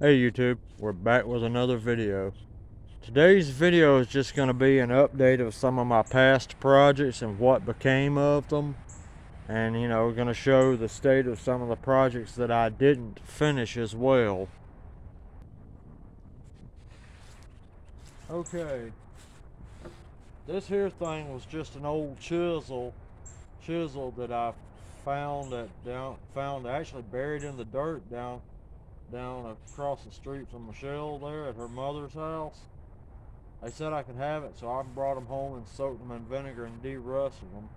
Hey YouTube, we're back with another video. Today's video is just going to be an update of some of my past projects and what became of them. And we're going to show the state of some of the projects that I didn't finish as well. Okay, this here thing was just an old chisel that I found actually buried in the dirt down across the street from Michelle there at her mother's house. They said I could have it, so I brought them home and soaked them in vinegar and de-rusted them.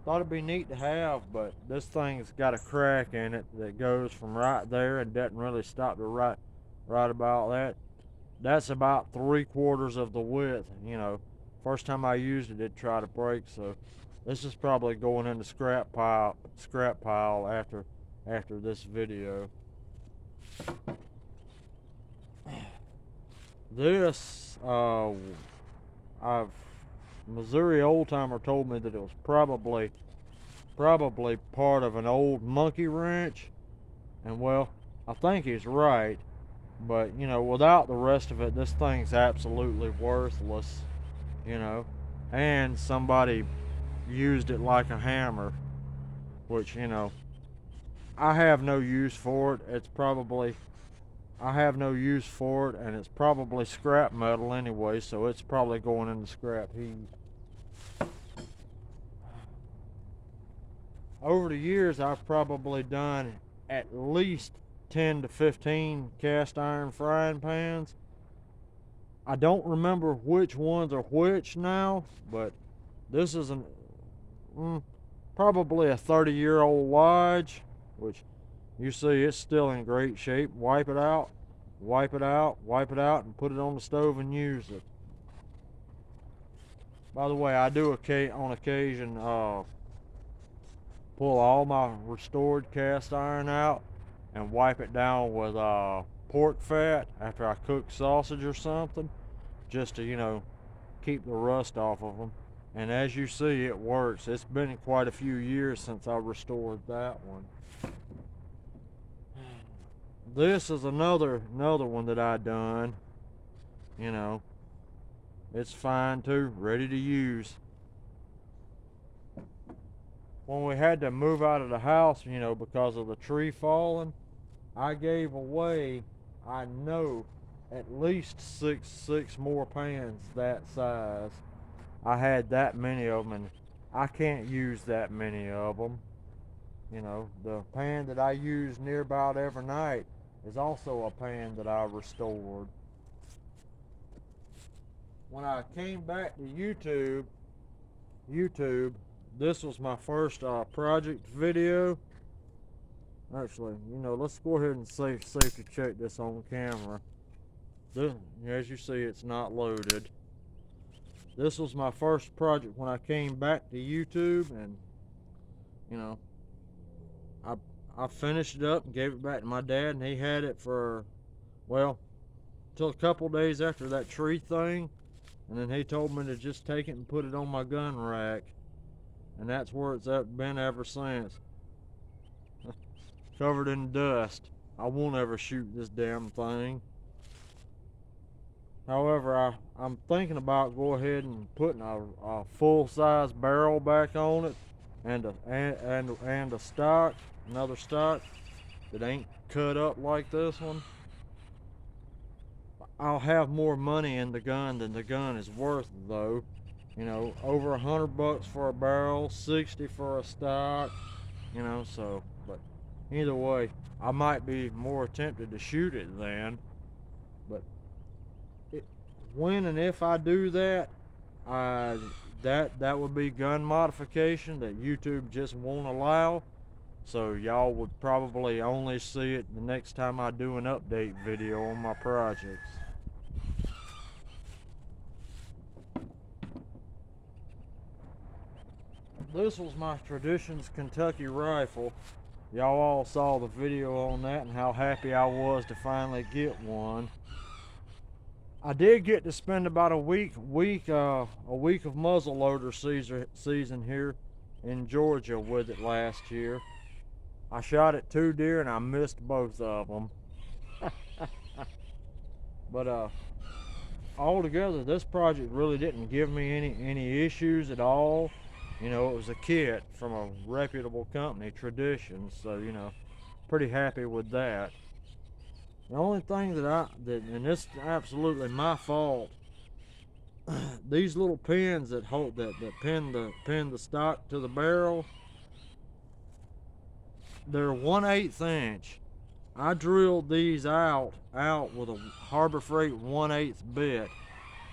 Thought it'd be neat to have, but this thing's got a crack in it that goes from right there and doesn't really stop to right about that. That's about 3/4 of the width. First time I used it, it tried to break, so this is probably going in the scrap pile after this video. This, Missouri old timer told me that it was probably part of an old monkey wrench, and well, I think he's right. But without the rest of it, this thing's absolutely worthless. And somebody used it like a hammer, which I have no use for it. I have no use for it, and it's probably scrap metal anyway, so it's probably going in the scrap heap. Over the years, I've probably done at least 10 to 15 cast iron frying pans. I don't remember which ones are which now, but this is probably a 30-year-old Lodge, which you see it's still in great shape. Wipe it out, and put it on the stove and use it. By the way, I do on occasion pull all my restored cast iron out and wipe it down with pork fat after I cook sausage or something, just to keep the rust off of them. And as you see, it works. It's been quite a few years since I restored that one. This is another one that I done. It's fine too, ready to use. When we had to move out of the house, because of the tree falling, I gave away, I know, at least six more pans that size. I had that many of them, and I can't use that many of them. The pan that I use near about every night is also a pan that I restored. When I came back to YouTube, this was my first project video. Actually, let's go ahead and safety check this on camera. As you see, it's not loaded. This was my first project when I came back to YouTube, and I finished it up and gave it back to my dad, and he had it for, well, till a couple days after that tree thing, and then he told me to just take it and put it on my gun rack, and that's where it's been ever since. Covered in dust. I won't ever shoot this damn thing. However, I'm thinking about go ahead and putting a full-size barrel back on it, and a stock, another stock that ain't cut up like this one. I'll have more money in the gun than the gun is worth, though. Over $100 for a barrel, 60 for a stock. So, but either way, I might be more tempted to shoot it then. But when and if I do that, that would be gun modification that YouTube just won't allow. So y'all would probably only see it the next time I do an update video on my projects. This was my Traditions Kentucky rifle. Y'all all saw the video on that and how happy I was to finally get one. I did get to spend about a week of muzzleloader season here in Georgia with it last year. I shot at 2 deer and I missed both of them. But altogether, this project really didn't give me any issues at all. You know, it was a kit from a reputable company, Traditions, so you know, pretty happy with that. The only thing and this is absolutely my fault, these little pins that pin the stock to the barrel, they're 1/8 inch. I drilled these out with a Harbor Freight 1/8 bit.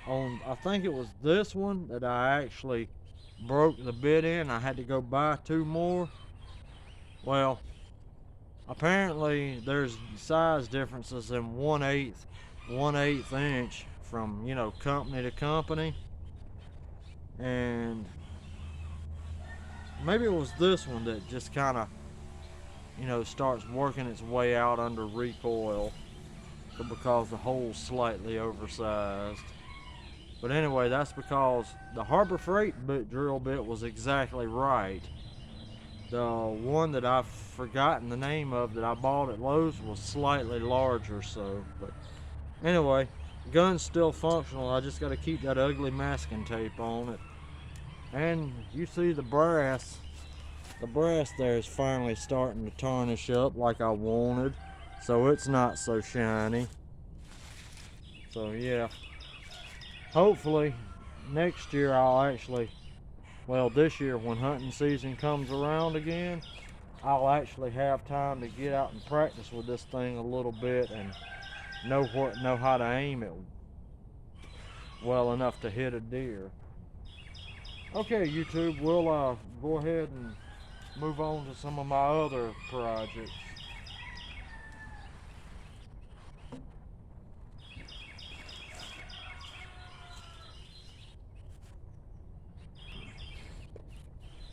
On, I think it was this one that I actually broke the bit in. I had to go buy 2 more. Well, apparently there's size differences in 1/8 inch from, you know, company to company, and maybe it was this one that just kind of, you know, starts working its way out under recoil because the hole's slightly oversized. But anyway, that's because the Harbor Freight drill bit was exactly right. The one that I've forgotten the name of that I bought at Lowe's was slightly larger, so. But anyway, the gun's still functional. I just got to keep that ugly masking tape on it. And you see the brass there is finally starting to tarnish up like I wanted, so it's not so shiny. So yeah, hopefully next year this year when hunting season comes around again, I'll actually have time to get out and practice with this thing a little bit and know how to aim it well enough to hit a deer. Okay, YouTube, we'll go ahead and move on to some of my other projects.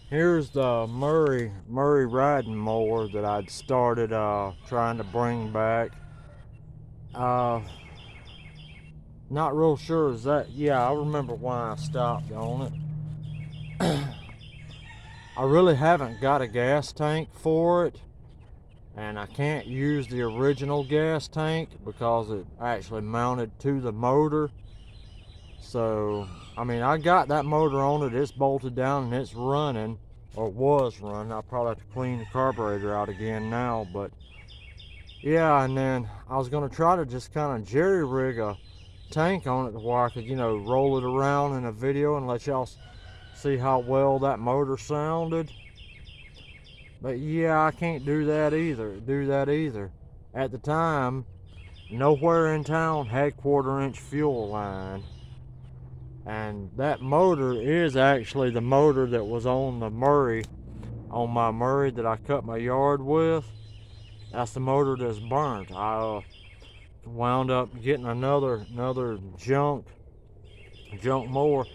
Here's the Murray riding mower that I'd started trying to bring back. Not real sure is that, yeah, I remember why I stopped on it. I really haven't got a gas tank for it, and I can't use the original gas tank because it actually mounted to the motor. So, I mean, I got that motor on it, it's bolted down and it's running, or was running. I'll probably have to clean the carburetor out again now, but yeah. And then I was going to try to just kind of jerry rig a tank on it to where I could, you know, roll it around in a video and let y'all see how well that motor sounded. But yeah, I can't do that either. At the time, nowhere in town had 1/4 inch fuel line. And that motor is actually the motor that was on my Murray that I cut my yard with. That's the motor that's burnt. I wound up getting another junk mower,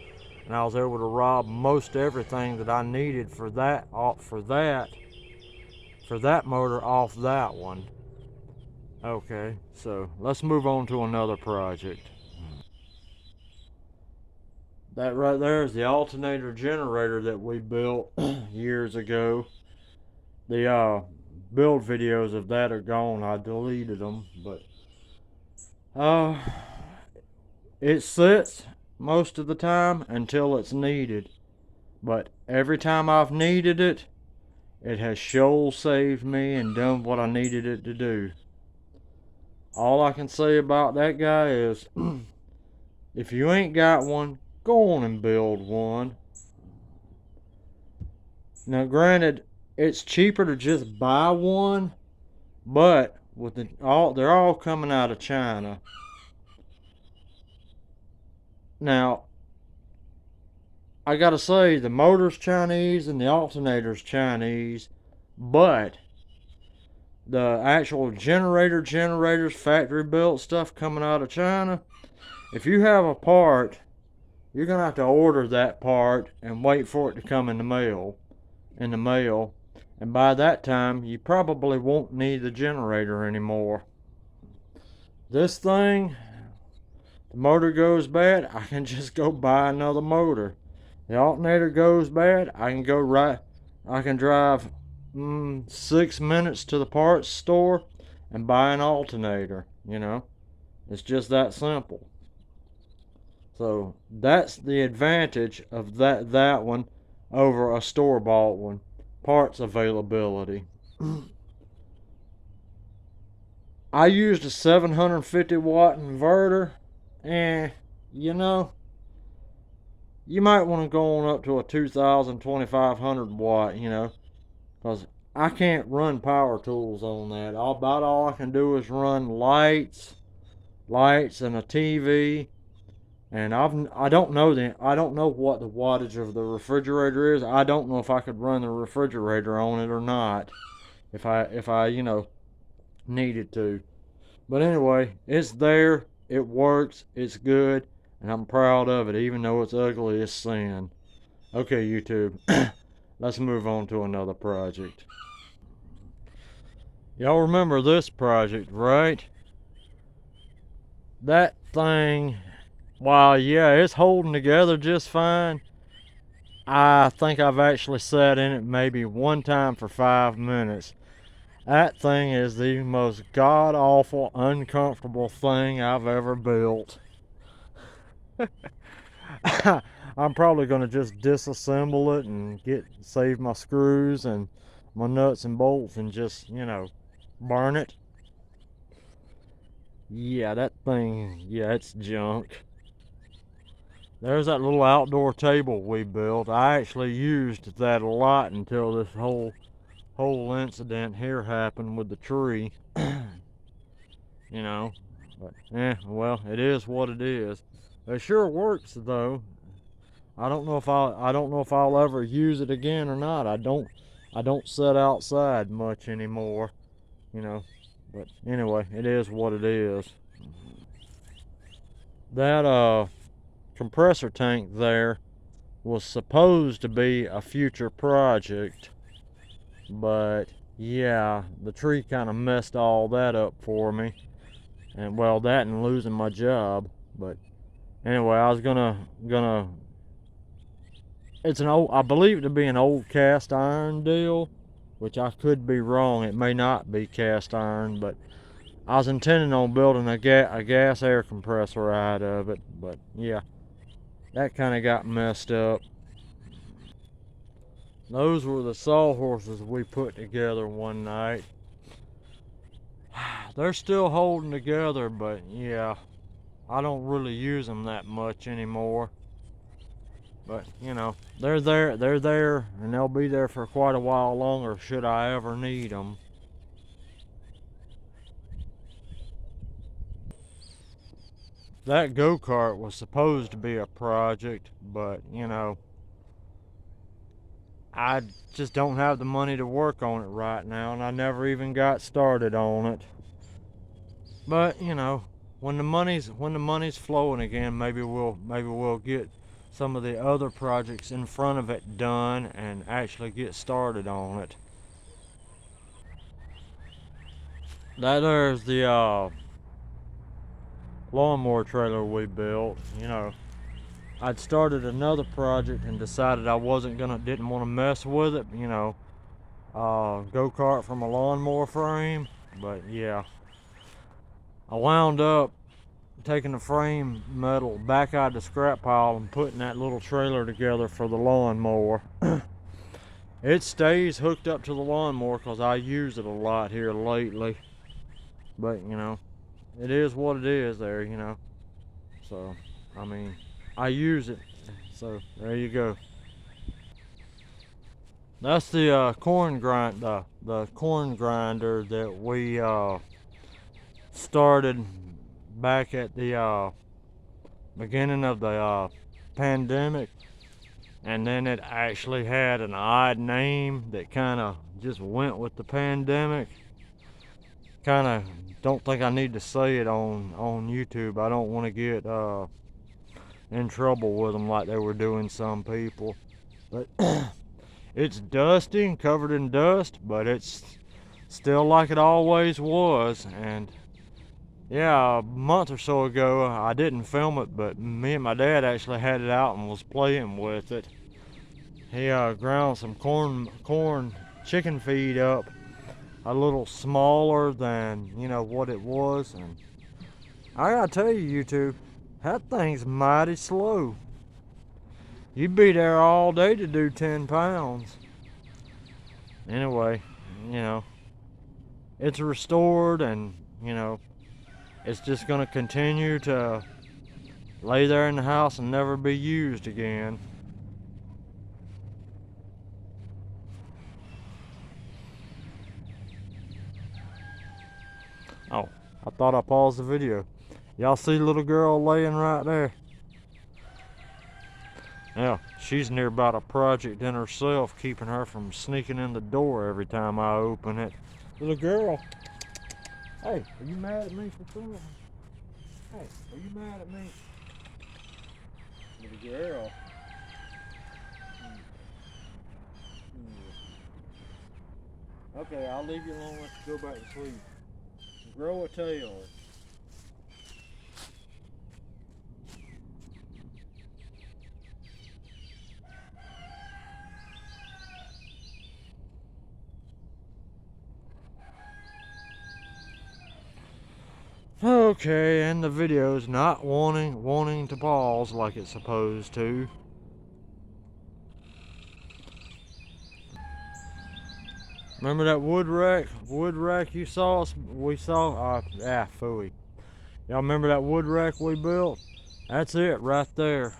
and I was able to rob most everything that I needed for that motor off that one. Okay, so let's move on to another project. That right there is the alternator generator that we built years ago. The build videos of that are gone. I deleted them, but it sits most of the time until it's needed. But every time I've needed it, it has sure saved me and done what I needed it to do. All I can say about that guy is if you ain't got one, go on and build one. Now granted, it's cheaper to just buy one, but they're all coming out of China. Now, I gotta say, the motor's Chinese and the alternator's Chinese, but the actual generators, factory built stuff coming out of China, if you have a part, you're gonna have to order that part and wait for it to come in the mail. And by that time, you probably won't need the generator anymore. This thing, the motor goes bad, I can just go buy another motor. The alternator goes bad, I can drive 6 minutes to the parts store and buy an alternator. It's just that simple. So that's the advantage of that one over a store-bought one. Parts availability. I used a 750 watt inverter, and you know, you might want to go on up to a 2000, 2500 watt, because I can't run power tools on that. About all I can do is run lights and a TV. And I don't know what the wattage of the refrigerator is. I don't know if I could run the refrigerator on it or not. If I needed to. But anyway, it's there. It works. It's good, and I'm proud of it, even though it's ugly as sin. Okay, YouTube. Let's move on to another project. Y'all remember this project, right? That thing, while yeah, it's holding together just fine. I think I've actually sat in it maybe one time for 5 minutes. That thing is the most god awful, uncomfortable thing I've ever built. I'm probably going to just disassemble it and save my screws and my nuts and bolts and just, burn it. Yeah, that thing, yeah, it's junk. There's that little outdoor table we built. I actually used that a lot until this whole incident here happened with the tree. you know. But well, it is what it is. It sure works though. I don't know if I'll ever use it again or not. I don't sit outside much anymore, you know. But anyway, it is what it is. That compressor tank there was supposed to be a future project, but yeah, the tree kind of messed all that up for me. And well, that and losing my job. But anyway, I was gonna it's an old, I believe it to be an old cast iron deal, which I could be wrong. It may not be cast iron, but I was intending on building a gas air compressor out of it. But yeah, that kind of got messed up. Those were the sawhorses we put together one night. They're still holding together, but yeah, I don't really use them that much anymore. But they're there, and they'll be there for quite a while longer should I ever need them. That go-kart was supposed to be a project, but I just don't have the money to work on it right now, and I never even got started on it. But when the money's flowing again, maybe we'll get some of the other projects in front of it done and actually get started on it. That there's the lawnmower trailer we built. I'd started another project and decided didn't want to mess with it. Go-kart from a lawnmower frame. But yeah, I wound up taking the frame metal back out of the scrap pile and putting that little trailer together for the lawnmower. It stays hooked up to the lawnmower because I use it a lot here lately. But it is what it is there. So I mean, I use it. So there you go. That's the the corn grinder that we started back at the beginning of the pandemic, and then it actually had an odd name that kind of just went with the pandemic. Kind of don't think I need to say it on YouTube. I don't want to get in trouble with them like they were doing some people. But it's dusty and covered in dust, but it's still like it always was. And yeah, a month or so ago, I didn't film it, but me and my dad actually had it out and was playing with it. He ground some corn chicken feed up a little smaller than, what it was. And I gotta tell you, YouTube, that thing's mighty slow. You'd be there all day to do 10 pounds. Anyway, you know, it's restored, and, it's just gonna continue to lay there in the house and never be used again. Oh, I thought I paused the video. Y'all see the little girl laying right there? Yeah, she's near about a project in herself, keeping her from sneaking in the door every time I open it. Little girl, hey, are you mad at me for something? Hey, are you mad at me? Little girl. Okay, I'll leave you alone. Let you go back to sleep. Grow a tail. Okay, and the video's not wanting to pause like it's supposed to. Remember that wood rack? Wood rack you saw us? We saw? Phooey. Y'all remember that wood rack we built? That's it right there.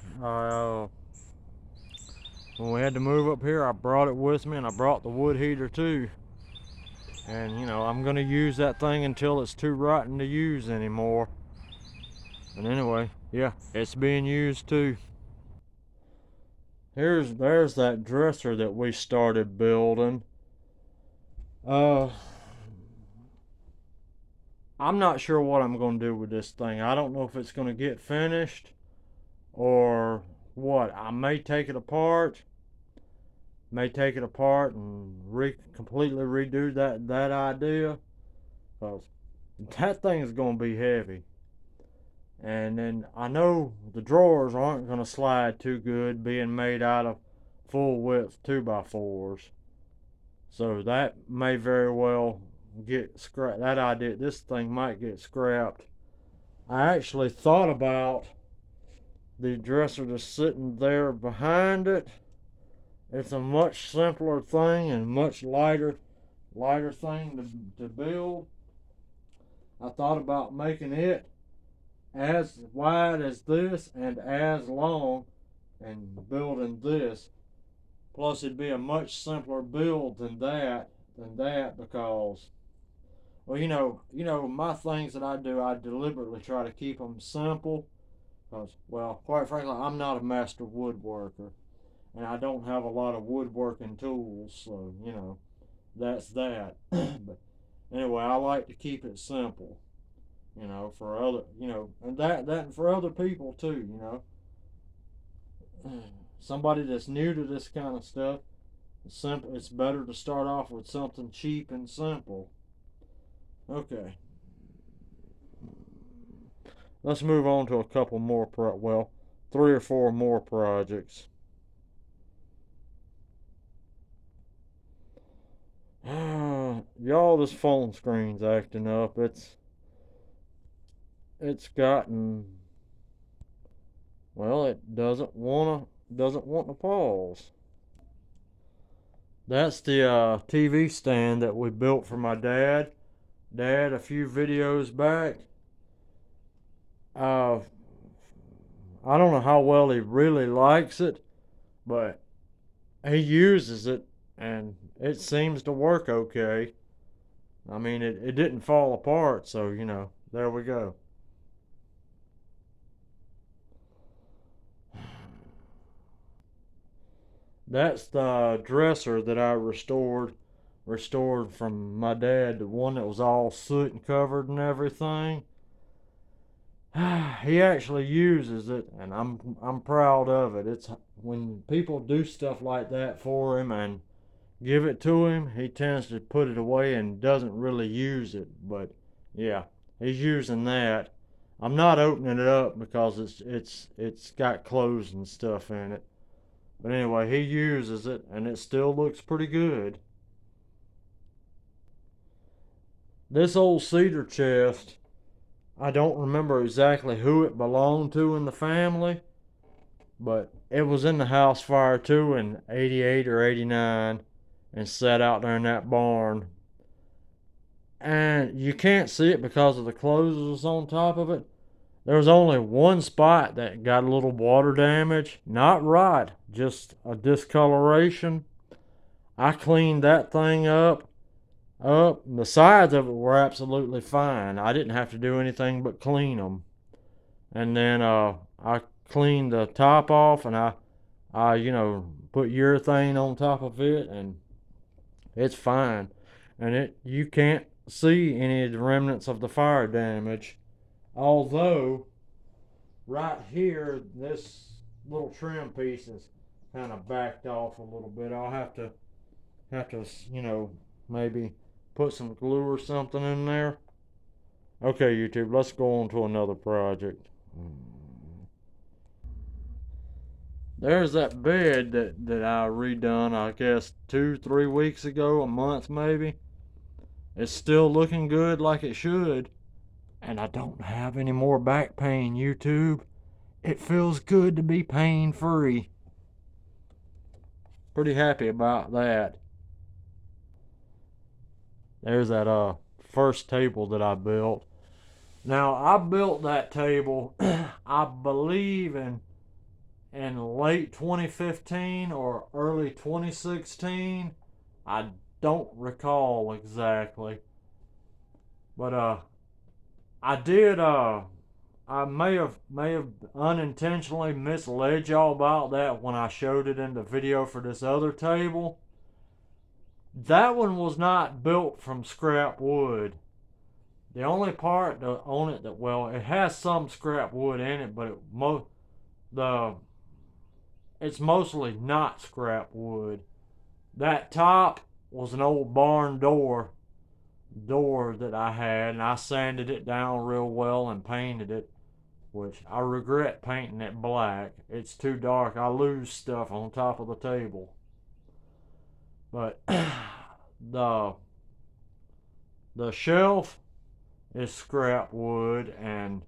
When we had to move up here, I brought it with me, and I brought the wood heater too. And I'm gonna use that thing until it's too rotten to use anymore. And anyway, yeah, it's being used too. There's that dresser that we started building. I'm not sure what I'm gonna do with this thing. I don't know if it's gonna get finished or what. I may take it apart. And completely redo that idea. Cause that thing is gonna be heavy. And then I know the drawers aren't gonna slide too good, being made out of full width 2x4s. So that may very well get scrapped. That idea, this thing might get scrapped. I actually thought about the dresser just sitting there behind it. It's a much simpler thing and much lighter thing to build. I thought about making it as wide as this and as long, and building this. Plus, it'd be a much simpler build than that, because, well, my things that I do, I deliberately try to keep them simple. Because, well, quite frankly, I'm not a master woodworker, and I don't have a lot of woodworking tools, so that's that. But anyway, I like to keep it simple. For other, and that for other people too. Somebody that's new to this kind of stuff, it's better to start off with something cheap and simple. Okay, let's move on to a couple more well, 3 or 4 more projects. Y'all, this phone screen's acting up. It's gotten, well, it doesn't want to pause. That's the TV stand that we built for my dad a few videos back. uh I don't know how well he really likes it, but he uses it, and it seems to work okay. I mean, it didn't fall apart, so there we go. That's the dresser that I restored from my dad, the one that was all soot and covered and everything. He actually uses it, and I'm proud of it. It's when people do stuff like that for him and give it to him, he tends to put it away and doesn't really use it. But yeah, he's using that. I'm not opening it up because it's got clothes and stuff in it. But anyway, he uses it, and it still looks pretty good. This old cedar chest, I don't remember exactly who it belonged to in the family, but it was in the house fire too in 88 or 89 and sat out there in that barn. And you can't see it because of the clothes on top of it. There was only one spot that got a little water damage. Not rot, just a discoloration. I cleaned that thing up. The sides of it were absolutely fine. I didn't have to do anything but clean them. And then I cleaned the top off, and I put urethane on top of it, and it's fine. And you can't see any of the remnants of the fire damage. Although right here, this little trim piece is kind of backed off a little bit. I'll have to maybe put some glue or something in there. Okay, YouTube, let's go on to another project. There's that bed that I redone, I guess 2, 3 weeks ago, a month maybe. It's still looking good like it should. And I don't have any more back pain, YouTube. It feels good to be pain free. Pretty happy about that. There's that first table that I built. Now I built that table I believe in late 2015 or early 2016. I don't recall exactly. But I did I may have unintentionally misled y'all about that when I showed it in the video for this other table. That one was not built from scrap wood. The only part on it that, well, it has some scrap wood in it, but the it's mostly not scrap wood. That top was an old barn door that I had, and I sanded it down real well and painted it, which I regret painting it black. It's too dark. I lose stuff on top of the table. But the the shelf is scrap wood, and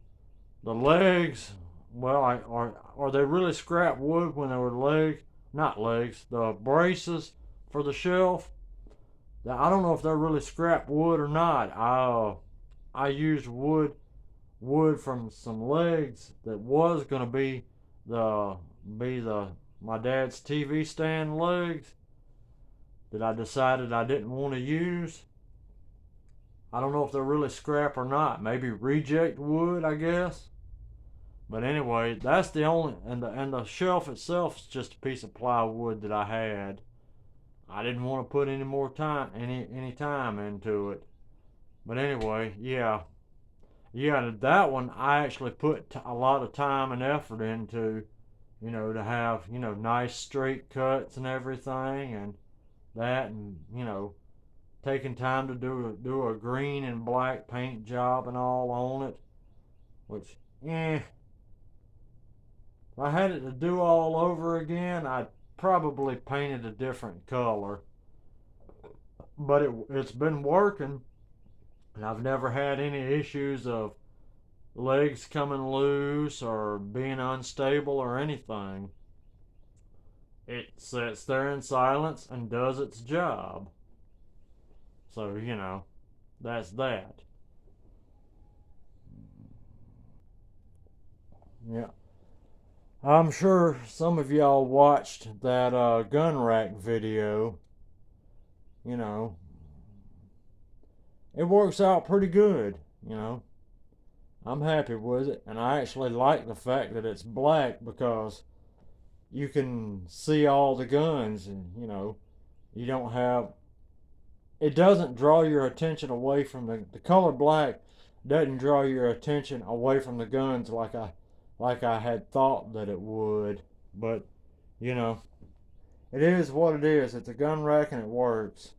the legs, well, are they really scrap wood when they were legs? Not legs. The braces for the shelf. I don't know if they're really scrap wood or not. I used wood from some legs that was gonna be the my dad's TV stand legs that I decided I didn't want to use. I don't know if they're really scrap or not. Maybe reject wood, I guess. But anyway, that's the only, and the shelf itself is just a piece of plywood that I had. I didn't want to put any more time any time into it. But anyway, yeah, that one I actually put a lot of time and effort into, to have nice straight cuts and everything, and that, and taking time to do a green and black paint job and all on it, which, if I had it to do all over again, I'd probably paint it a different color. But it's been working, and I've never had any issues of legs coming loose or being unstable or anything. It sits there in silence and does its job. So, that's that. Yeah. I'm sure some of y'all watched that gun rack video. You know, it works out pretty good. You know, I'm happy with it, and I actually like the fact that it's black because you can see all the guns, and you don't have. It doesn't draw your attention away from the color black. Doesn't draw your attention away from the guns like I had thought that it would. But you know, it is what it is. It's a gun rack and it works.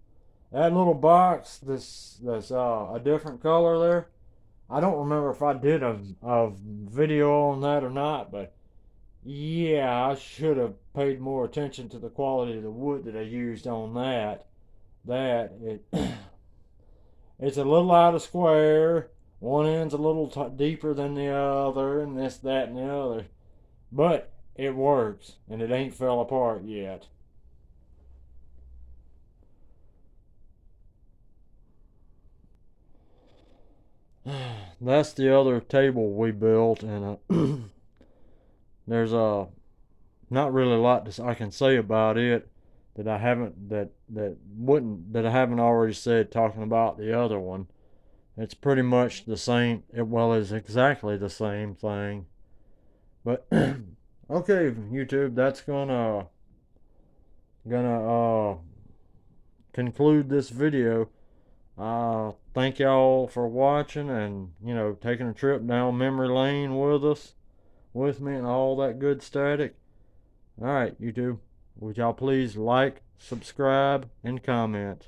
That little box, that's a different color there. I don't remember if I did a video on that or not, but yeah, I should have paid more attention to the quality of the wood that I used on that. That it It's a little out of square. One end's a little deeper than the other, and this, that, and the other. But it works, and it ain't fell apart yet. That's the other table we built, and there's not really a lot I can say about it that I haven't that I haven't already said talking about the other one. It's pretty much the same. Well, it's exactly the same thing. But okay, YouTube, that's gonna conclude this video. Thank y'all for watching and taking a trip down memory lane with me and all that good static. All right, YouTube, would y'all please like, subscribe, and comment?